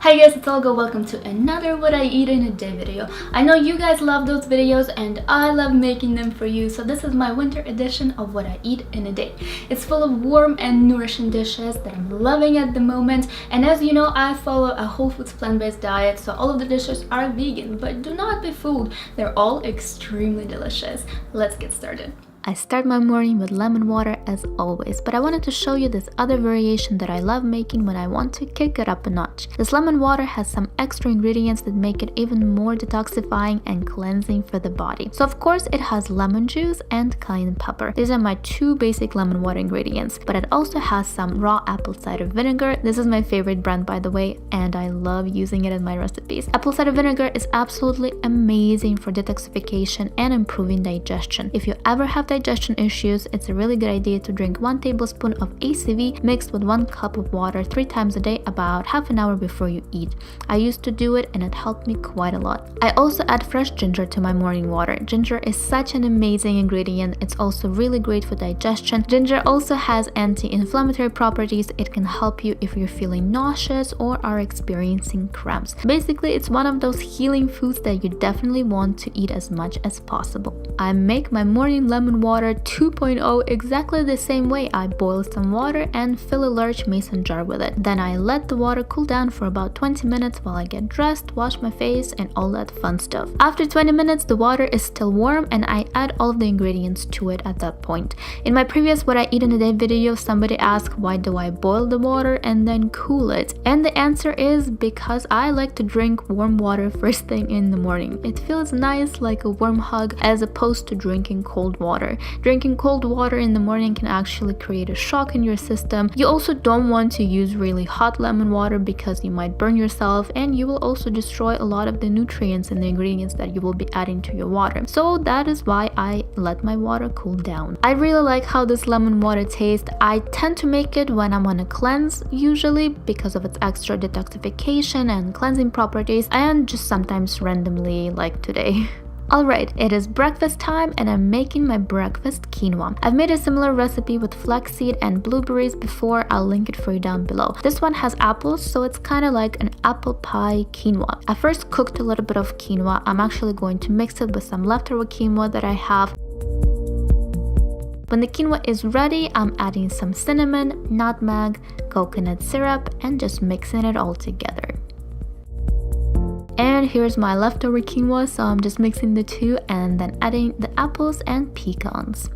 Hi guys, it's Olga. Welcome to another What I Eat in a Day video. I know you guys love those videos and I love making them for you, so this is my winter edition of What I Eat in a Day. It's full of warm and nourishing dishes that I'm loving at the moment, and as you know, I follow a whole foods plant-based diet, so all of the dishes are vegan, but do not be fooled, they're all extremely delicious. Let's get started. I start my morning with lemon water as always, but I wanted to show you this other variation that I love making when I want to kick it up a notch. This lemon water has some extra ingredients that make it even more detoxifying and cleansing for the body. So of course it has lemon juice and cayenne pepper. These are my two basic lemon water ingredients, but it also has some raw apple cider vinegar. This is my favorite brand, by the way, and I love using it in my recipes. Apple cider vinegar is absolutely amazing for detoxification and improving digestion. If you ever have digestion issues, it's a really good idea to drink 1 tablespoon of ACV mixed with 1 cup of water 3 times a day about half an hour before you eat. I used to do it and it helped me quite a lot. I also add fresh ginger to my morning water. Ginger is such an amazing ingredient. It's also really great for digestion. Ginger also has anti-inflammatory properties. It can help you if you're feeling nauseous or are experiencing cramps. Basically, it's one of those healing foods that you definitely want to eat as much as possible. I make my morning lemon water 2.0 exactly the same way. I boil some water and fill a large mason jar with it. Then I let the water cool down for about 20 minutes while I get dressed, wash my face, and all that fun stuff. After 20 minutes, the water is still warm and I add all of the ingredients to it at that point. In my previous What I Eat in a Day video, somebody asked why do I boil the water and then cool it? And the answer is because I like to drink warm water first thing in the morning. It feels nice, like a warm hug, as opposed to drinking cold water. Drinking cold water in the morning can actually create a shock in your system. You also don't want to use really hot lemon water because you might burn yourself, and you will also destroy a lot of the nutrients and the ingredients that you will be adding to your water. So that is why I let my water cool down. I really like how this lemon water tastes. I tend to make it when I'm on a cleanse, usually because of its extra detoxification and cleansing properties, and just sometimes randomly like today. Alright, it is breakfast time and I'm making my breakfast quinoa. I've made a similar recipe with flaxseed and blueberries before. I'll link it for you down below. This one has apples, so it's kind of like an apple pie quinoa. I first cooked a little bit of quinoa. I'm actually going to mix it with some leftover quinoa that I have. When the quinoa is ready, I'm adding some cinnamon, nutmeg, coconut syrup, and just mixing it all together. And here's my leftover quinoa, so I'm just mixing the two and then adding the apples and pecans.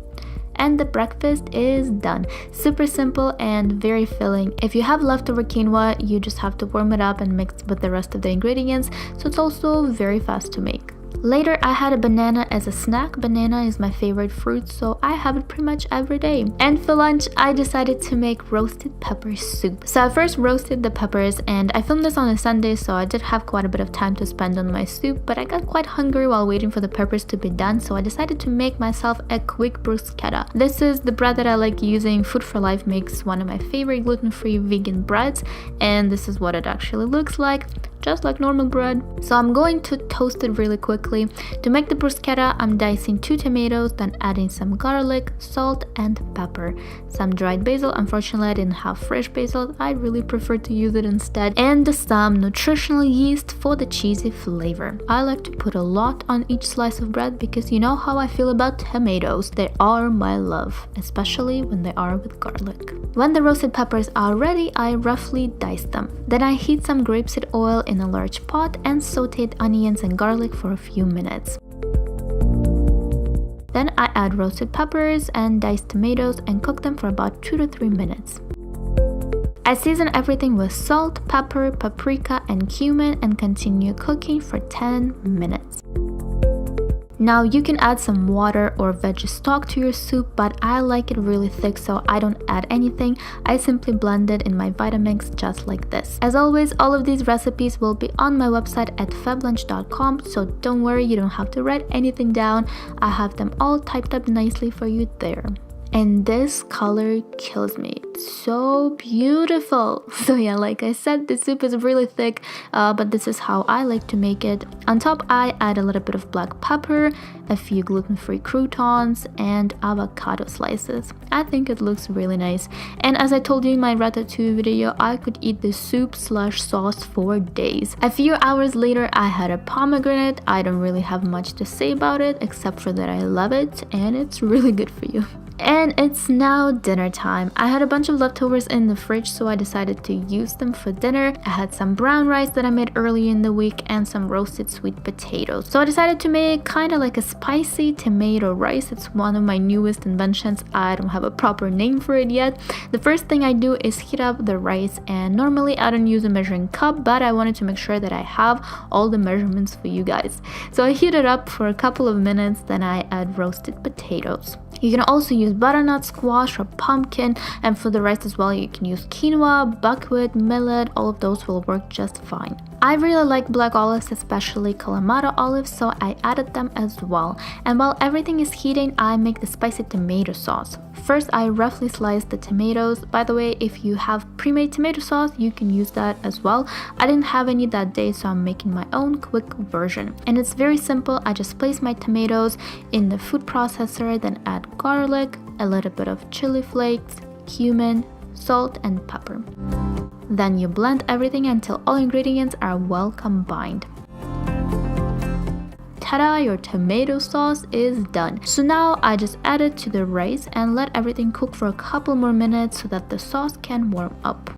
And the breakfast is done. Super simple and very filling. If you have leftover quinoa, you just have to warm it up and mix with the rest of the ingredients, so it's also very fast to make. Later, I had a banana as a snack. Banana is my favorite fruit, so I have it pretty much every day. And for lunch, I decided to make roasted pepper soup. So I first roasted the peppers, and I filmed this on a Sunday, so I did have quite a bit of time to spend on my soup, but I got quite hungry while waiting for the peppers to be done, so I decided to make myself a quick bruschetta. This is the bread that I like using. Food for Life makes one of my favorite gluten-free vegan breads, and this is what it actually looks like. Just like normal bread. So I'm going to toast it really quickly. To make the bruschetta, I'm dicing 2 tomatoes, then adding some garlic, salt, and pepper. Some dried basil. Unfortunately, I didn't have fresh basil. I really prefer to use it instead. And some nutritional yeast for the cheesy flavor. I like to put a lot on each slice of bread because you know how I feel about tomatoes. They are my love, especially when they are with garlic. When the roasted peppers are ready, I roughly dice them. Then I heat some grapeseed oil in a large pot and sauteed onions and garlic for a few minutes. Then I add roasted peppers and diced tomatoes and cook them for about 2 to 3 minutes. I season everything with salt, pepper, paprika, and cumin and continue cooking for 10 minutes. Now you can add some water or veggie stock to your soup, but I like it really thick, so I don't add anything. I simply blend it in my Vitamix just like this. As always, all of these recipes will be on my website at feblunch.com, so don't worry, you don't have to write anything down. I have them all typed up nicely for you there. and this color kills me. It's so beautiful. So yeah, like I said, the soup is really thick, but this is how I like to make it. On top, I add a little bit of black pepper, a few gluten-free croutons, and avocado slices. I think it looks really nice. And as I told you in my ratatouille video, I could eat this soup slash sauce for days. A few hours later, I had a pomegranate. I don't really have much to say about it, except for that I love it, and it's really good for you. And it's now dinner time. I had a bunch of leftovers in the fridge, so I decided to use them for dinner. I had some brown rice that I made early in the week and some roasted sweet potatoes. So I decided to make kind of like a spicy tomato rice. It's one of my newest inventions. I don't have a proper name for it yet. The first thing I do is heat up the rice, and normally I don't use a measuring cup, but I wanted to make sure that I have all the measurements for you guys. So I heat it up for a couple of minutes, then I add roasted potatoes. You can also use butternut squash or pumpkin, and for the rice as well you can use quinoa, buckwheat, millet. All of those will work just fine. I really like black olives, especially Kalamata olives, so I added them as well. And while everything is heating, I make the spicy tomato sauce. First, I roughly slice the tomatoes. By the way, if you have pre-made tomato sauce, you can use that as well. I didn't have any that day, so I'm making my own quick version. And it's very simple. I just place my tomatoes in the food processor, then add garlic, a little bit of chili flakes, cumin, salt, and pepper. Then you blend everything until all ingredients are well combined. Ta-da, your tomato sauce is done. So now I just add it to the rice and let everything cook for a couple more minutes so that the sauce can warm up.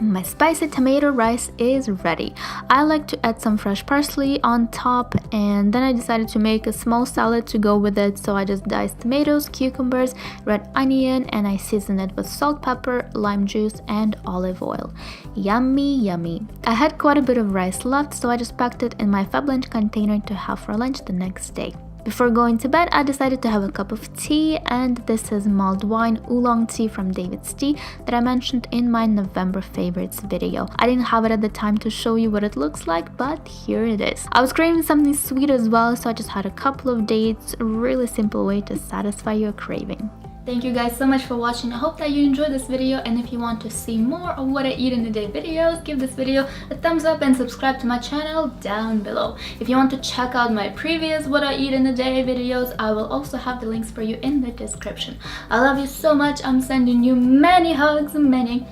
My spicy tomato rice is ready. I like to add some fresh parsley on top, and then I decided to make a small salad to go with it. So I just diced tomatoes, cucumbers, red onion, and I seasoned it with salt, pepper, lime juice, and olive oil. Yummy, yummy. I had quite a bit of rice left, so I just packed it in my Fab Lunch container to have for lunch the next day. Before going to bed, I decided to have a cup of tea, and this is mulled wine oolong tea from David's Tea that I mentioned in my November favorites video. I didn't have it at the time to show you what it looks like, but here it is. I was craving something sweet as well, so I just had a couple of dates. A really simple way to satisfy your craving. Thank you guys so much for watching. I hope that you enjoyed this video, and if you want to see more of what I eat in a day videos, give this video a thumbs up and subscribe to my channel down below. If you want to check out my previous what I eat in a day videos, I will also have the links for you in the description. I love you so much. I'm sending you many hugs and many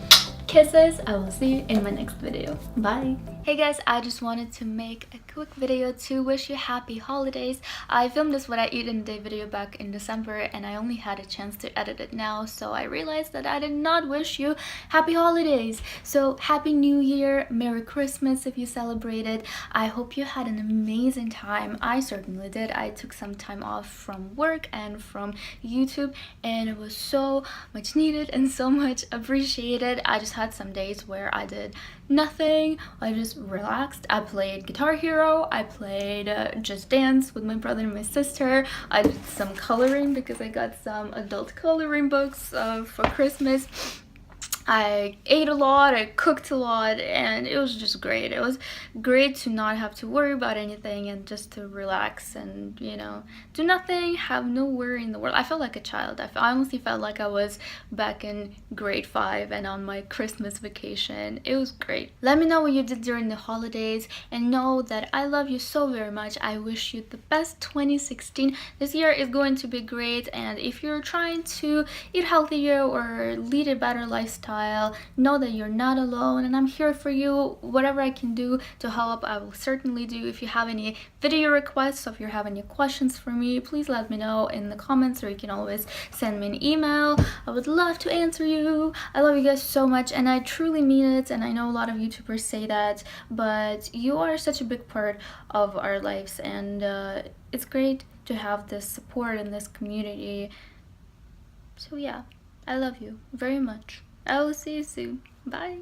kisses. I will see you in my next video. Bye. Hey guys, I just wanted to make a quick video to wish you happy holidays. I filmed this what I eat in a day video back in December, and I only had a chance to edit it now, so I realized that I did not wish you happy holidays. So happy new year, Merry Christmas if you celebrated. I hope you had an amazing time. I certainly did. I took some time off from work and from YouTube, and it was so much needed and so much appreciated. I just had some days where I did nothing. I just relaxed. I played Guitar Hero. I played Just Dance with my brother and my sister. I did some coloring because I got some adult coloring books for Christmas. I ate a lot, I cooked a lot, and it was just great. It was great to not have to worry about anything and just to relax and, you know, do nothing, have no worry in the world. I felt like a child. I honestly felt like I was back in grade 5 and on my Christmas vacation. It was great. Let me know what you did during the holidays, and know that I love you so very much. I wish you the best 2016. This year is going to be great, and if you're trying to eat healthier or lead a better lifestyle, know that you're not alone, and I'm here for you. Whatever I can do to help, I will certainly do. If you have any video requests, or if you have any questions for me, please let me know in the comments, or you can always send me an email. I would love to answer you. I love you guys so much, and I truly mean it, and I know a lot of YouTubers say that, but you are such a big part of our lives, and it's great to have this support in this community. So yeah, I love you very much. I will see you soon. Bye.